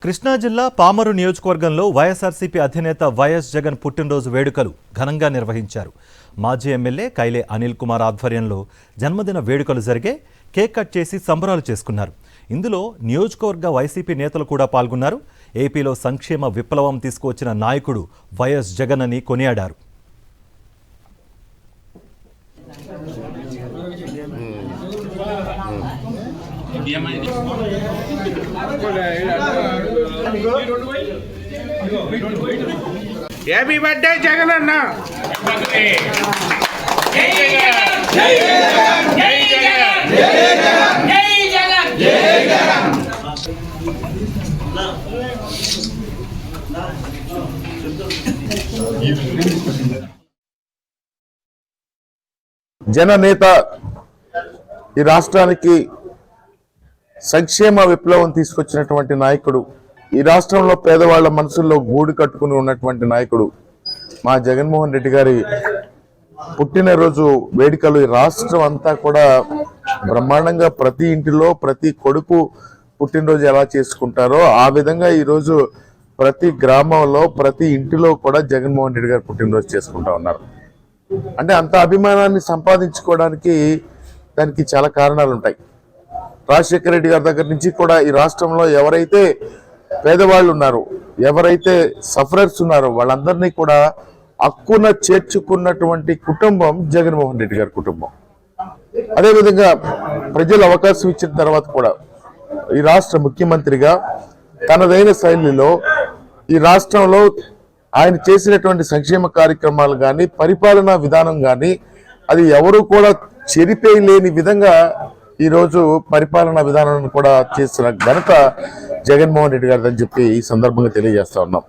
కృష్ణా జిల్లా పామరు నియోజకవర్గంలో వైఎస్ఆర్సీపీ అధినేత వైఎస్ జగన్ పుట్టినరోజు వేడుకలు ఘనంగా నిర్వహించారు. మాజీ ఎమ్మెల్యే కైలే అనిల్ కుమార్ ఆధ్వర్యంలో జన్మదిన వేడుకలు జరిగే కేక్ కట్ చేసి సంబరాలు చేసుకున్నారు. ఇందులో నియోజకవర్గ వైసీపీ నేతలు కూడా పాల్గొన్నారు. ఏపీలో సంక్షేమ విప్లవం తీసుకువచ్చిన నాయకుడు వైఎస్ జగన్ అని కొనియాడారు. హ్యాపీ బర్త్డే జగన్ అన్న. జననేత ఈ రాష్ట్రానికి సంక్షేమ విప్లవం తీసుకొచ్చినటువంటి నాయకుడు, ఈ రాష్ట్రంలో పేదవాళ్ల మనసుల్లో గూడు కట్టుకుని ఉన్నటువంటి నాయకుడు మా జగన్మోహన్ రెడ్డి గారి పుట్టినరోజు వేడుకలు ఈ రాష్ట్రం అంతా కూడా బ్రహ్మాండంగా ప్రతి ఇంటిలో ప్రతి కొడుకు పుట్టినరోజు ఎలా చేసుకుంటారో ఆ విధంగా ఈరోజు ప్రతి గ్రామంలో ప్రతి ఇంటిలో కూడా జగన్మోహన్ రెడ్డి గారు పుట్టినరోజు చేసుకుంటా ఉన్నారు. అంటే అంత అభిమానాన్ని సంపాదించుకోవడానికి దానికి చాలా కారణాలు ఉంటాయి. రాజశేఖర రెడ్డి గారి దగ్గర నుంచి కూడా ఈ రాష్ట్రంలో ఎవరైతే పేదవాళ్ళు ఉన్నారో, ఎవరైతే సఫరర్స్ ఉన్నారో వాళ్ళందరినీ కూడా హక్కున చేర్చుకున్నటువంటి కుటుంబం జగన్మోహన్ రెడ్డి గారి కుటుంబం. అదేవిధంగా ప్రజలు అవకాశం ఇచ్చిన తర్వాత కూడా ఈ రాష్ట్ర ముఖ్యమంత్రిగా తనదైన శైలిలో ఈ రాష్ట్రంలో ఆయన చేసినటువంటి సంక్షేమ కార్యక్రమాలు కానీ పరిపాలనా విధానం కానీ అది ఎవరు కూడా చెరిపేయలేని విధంగా ఈరోజు పరిపాలనా విధానాన్ని కూడా చేసిన ఘనత జగన్మోహన్ రెడ్డి గారిదని చెప్పి ఈ సందర్భంగా తెలియజేస్తా ఉన్నాం.